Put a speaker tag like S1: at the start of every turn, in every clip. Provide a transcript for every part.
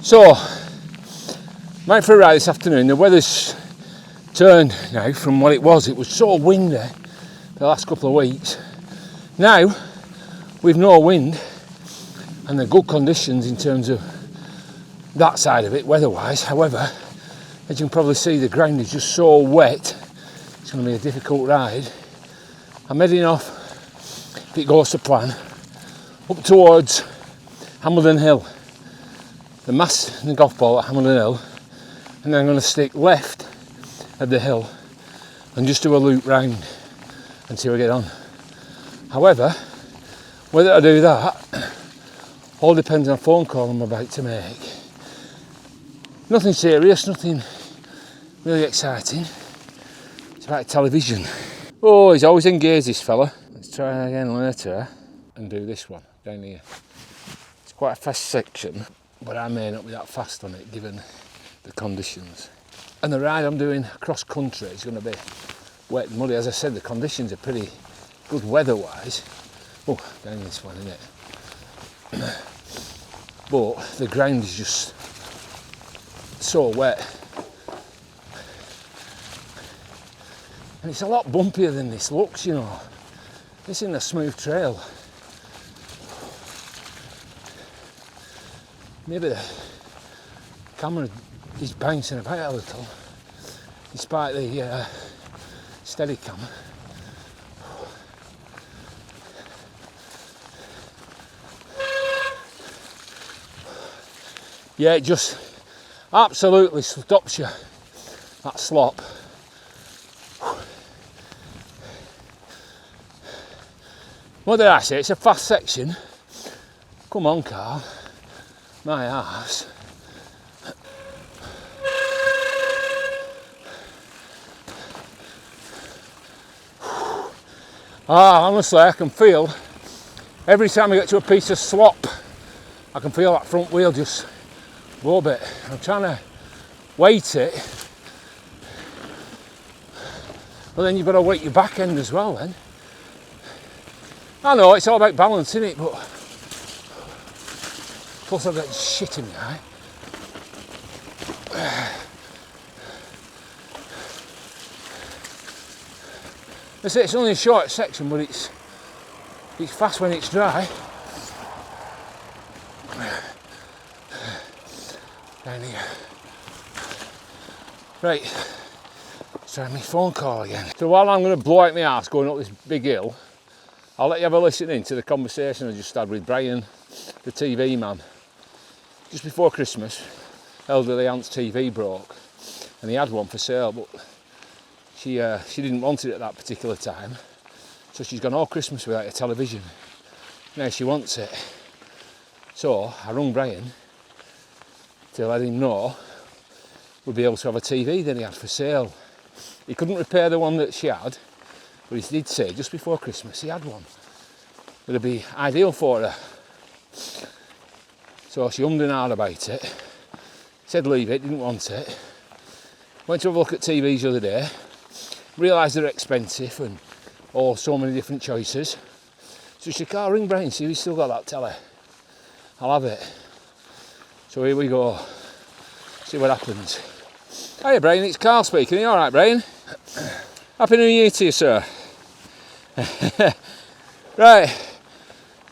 S1: So, I'm out for a ride this afternoon. The weather's turned now from what it was. It was so windy the last couple of weeks. Now, with no wind and the good conditions in terms of that side of it, weather-wise. However, as you can probably see, the ground is just so wet. It's going to be a difficult ride. I'm heading off, if it goes to plan, up towards Hameldon Hill, the mast and the golf ball at Hameldon Hill, and then I'm going to stick left of the hill and just do a loop round and see where I get on. However, whether I do that all depends on a phone call I'm about to make. Nothing serious, nothing really exciting. It's about television. Oh, he's always engaged, this fella. Let's try again later and do this one down here. It's quite a fast section, but I may not be that fast on it given the conditions. And the ride I'm doing across country is going to be wet and muddy. As I said, the conditions are pretty good weather-wise. Oh, down this one, isn't it? But the ground is just so wet. And it's a lot bumpier than this looks, you know. This isn't a smooth trail. Maybe the camera is bouncing about a little, despite the steady cam. Yeah, it just absolutely stops you, that slop. What did I say? It's a fast section. Come on, Carl. My arse. Honestly, I can feel every time I get to a piece of slop, I can feel that front wheel just go a bit. I'm trying to weight it, but then you've got to weight your back end as well then. I know, it's all about balance, isn't it? But plus I've got shit in my eye. I say it's only a short section, but it's fast when it's dry. Down here. Right, let's try my phone call again. So while I'm going to blow out my arse going up this big hill, I'll let you have a listen in to the conversation I just had with Brian, the TV man. Just before Christmas, elderly aunt's TV broke, and he had one for sale, but she didn't want it at that particular time, so she's gone all Christmas without a television. Now she wants it. So I rung Brian to let him know we'd be able to have a TV that he had for sale. He couldn't repair the one that she had, but he did say just before Christmas he had one. It'd be ideal for her. So she ummed and ahed about it, said leave it, didn't want it. Went to have a look at TVs the other day, realised they're expensive and so many different choices. So she said, ring Brian, see if he's still got that telly. I'll have it. So here we go, see what happens. Hiya Brian, it's Carl speaking. Are you alright, Brian? Happy New Year to you, sir. Right,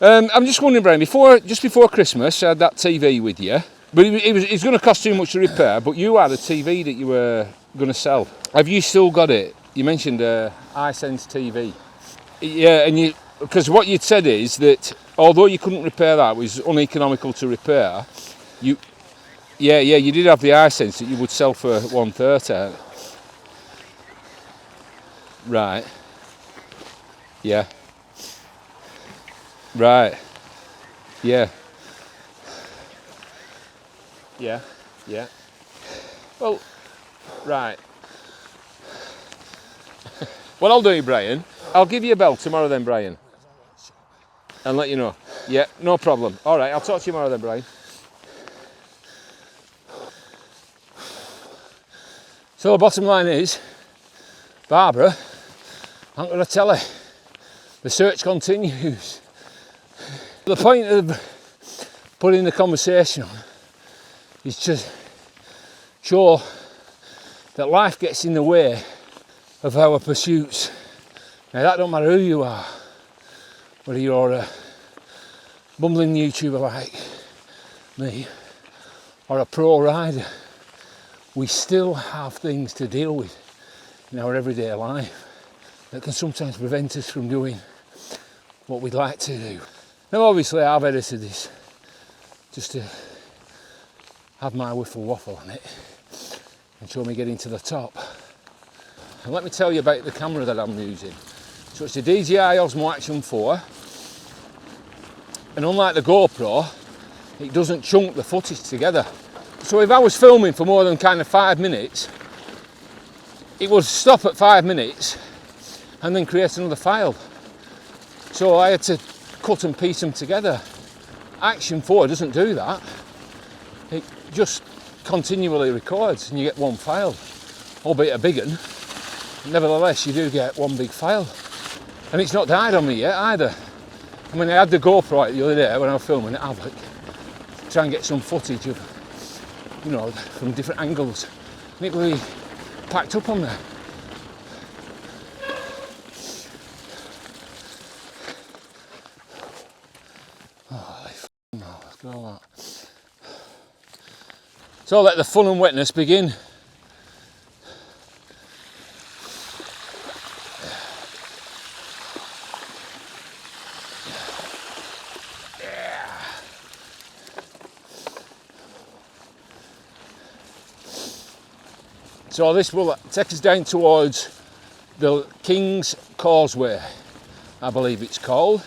S1: I'm just wondering, Brian, just before Christmas I had that TV with you, but it's going to cost too much to repair, but you had a TV that you were going to sell. Have you still got it? You mentioned iSense TV. Yeah, and because what you'd said is that although you couldn't repair that, it was uneconomical to repair, you did have the iSense that you would sell for $130. Right. Yeah. Right. Yeah. Yeah. Yeah. Well, right. What I'll do, Brian, I'll give you a bell tomorrow then, Brian, and let you know. Yeah, no problem. All right, I'll talk to you tomorrow then, Brian. So the bottom line is, Barbara, I'm going to tell her. The search continues. The point of putting the conversation on is to show that life gets in the way of our pursuits. Now that don't matter who you are, whether you're a bumbling YouTuber like me or a pro rider, we still have things to deal with in our everyday life that can sometimes prevent us from doing what we'd like to do. Now obviously I've edited this just to have my whiffle waffle on it and show me getting to the top. And let me tell you about the camera that I'm using. So it's a DJI Osmo Action 4, and unlike the GoPro, it doesn't chunk the footage together. So if I was filming for more than kind of 5 minutes, it would stop at 5 minutes and then create another file. So I had to cut and piece them together. Action 4 doesn't do that. It just continually records and you get one file, albeit a big one. Nevertheless, you do get one big file. And it's not died on me yet either. I mean, I had the GoPro out the other day when I was filming at Havoc, to try and get some footage of, you know, from different angles. And it really packed up on there. Let's go like that. So let the fun and wetness begin. So this will take us down towards the King's Causeway, I believe it's called.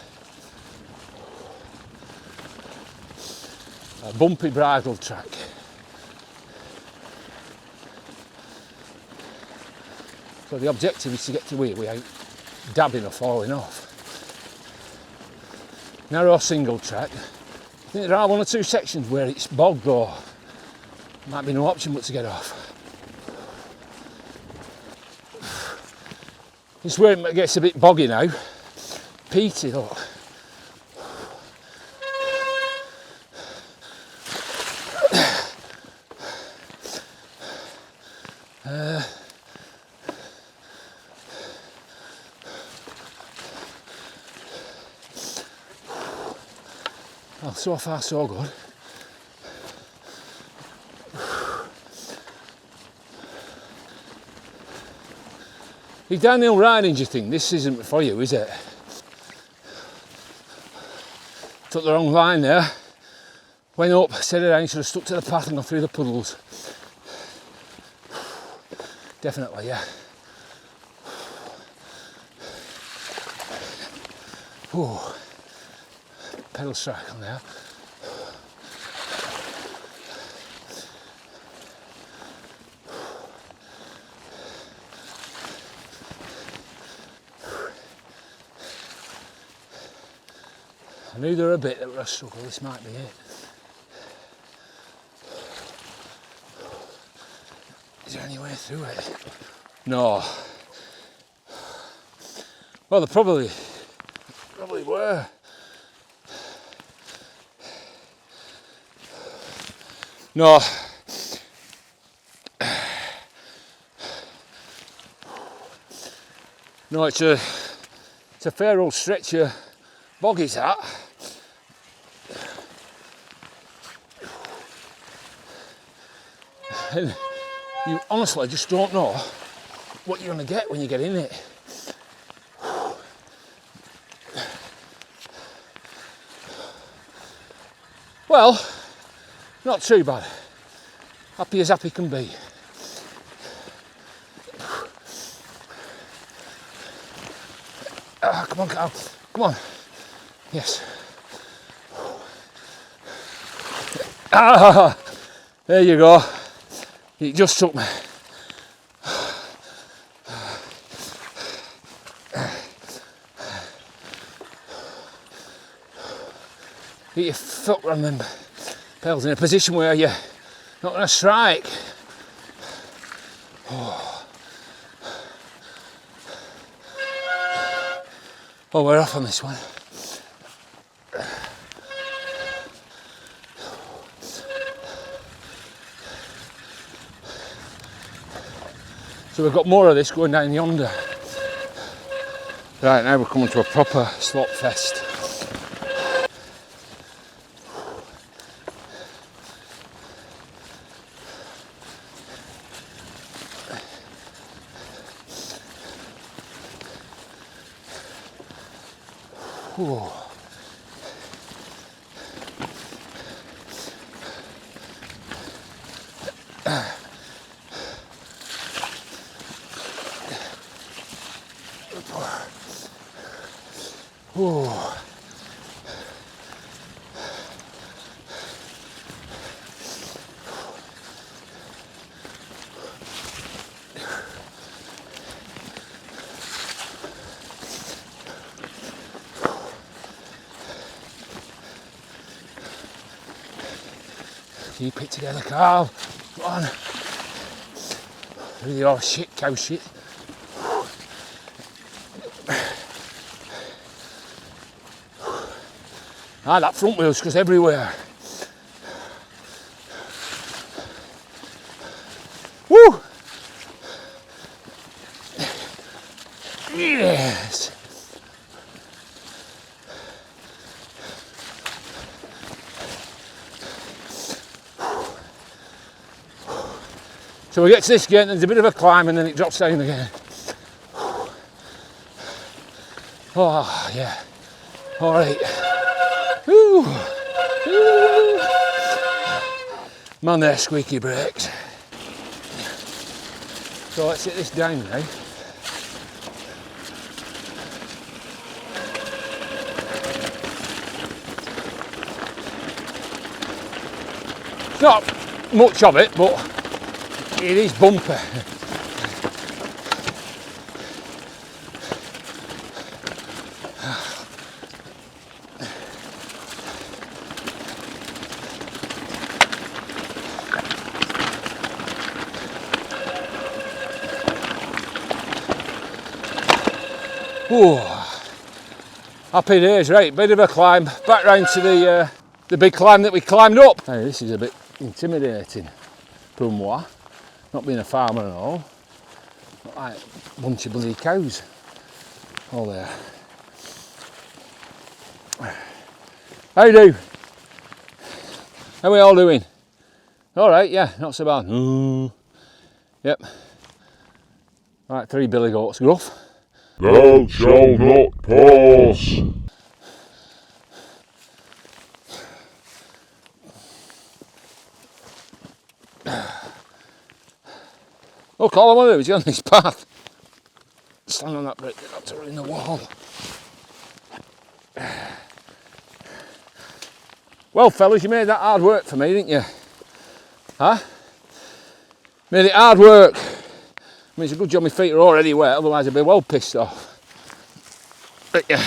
S1: A bumpy bridle track. So the objective is to get to here without dabbing or falling off. Narrow single track. I think there are one or two sections where it's bog though. Might be no option but to get off. This is where it gets a bit boggy now. Peaty though. Well, so far so good. You downhill riding, do you think? This isn't for you, is it? Took the wrong line there. Went up, set it down, should have stuck to the path and gone through the puddles. Definitely, yeah. Ooh. Pedal strike on there. I knew there were a bit that were a struggle, this might be it. Is there any way through it? No. Well, there probably were. No. No, it's a fair old stretch of bog is that. And you honestly just don't know what you're going to get when you get in it. Well, not too bad. Happy as happy can be. Come on, Carl. Come on. Yes. Ah, there you go. It just took me. Get your foot on them pedals in a position where you're not going to strike. Oh, we're off on this one. So we've got more of this going down yonder. Right, now we're coming to a proper slot fest. Whew. Whew. Keep it together, Carl. Come on. With your shit, cow shit. Ah, that front wheel's goes everywhere. Woo! Yes. So we get to this gate and there's a bit of a climb and then it drops down again. Oh, yeah. All right. Woo. Woo. Man, they're squeaky brakes. So let's hit this down now. It's not much of it, but it is bumpy. Ooh. Happy days, right, bit of a climb, back round to the big climb that we climbed up. Now this is a bit intimidating, pour moi, not being a farmer and all, not like a bunch of bloody cows all there. How you do? How are we all doing? Alright, yeah, not so bad. Yep. Right, 3 billy goats, gruff.
S2: Thou shalt not pass.
S1: Look, all I want to do is get on this path. Stand on that brick, not to ruin the wall. Well, fellas, you made that hard work for me, didn't you? Huh? Made it hard work. I mean, it's a good job my feet are already wet, otherwise I'd be well pissed off. But yeah.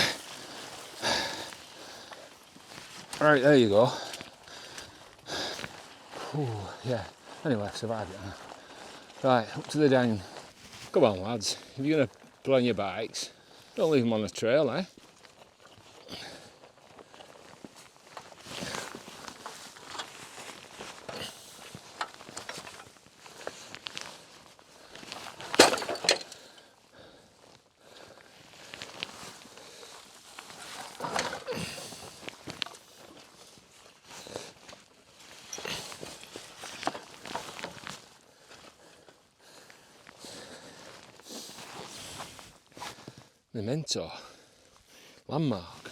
S1: Right, there you go. Ooh, yeah. Anyway, I've survived it. Right, up to the down. Come on, lads. If you're going to play on your bikes, don't leave them on the trail, eh? Memento, landmark.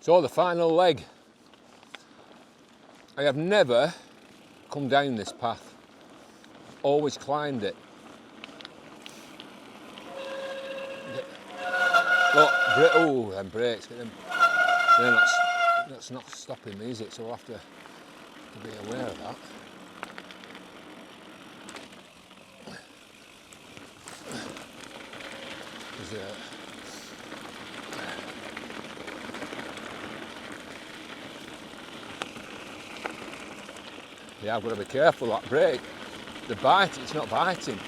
S1: So the final leg. I have never come down this path, always climbed it. Look, oh, them brakes, get them. That's not stopping me, is it? So we'll have to be aware of that. Yeah, I've got to be careful, that brake. The bite, it's not biting.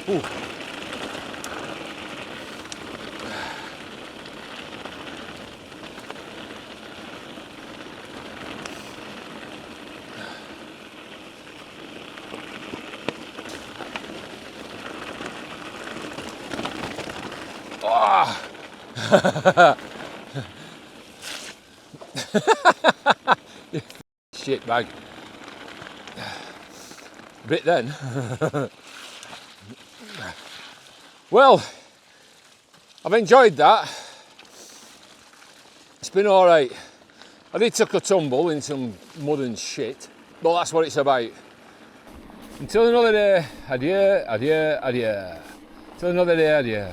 S1: Ooh. Ah! Shit bag. Bit then. Well, I've enjoyed that. It's been alright. I did take a tumble in some mud and shit, but that's what it's about. Until another day, adieu, adieu, adieu. Till another day, adieu.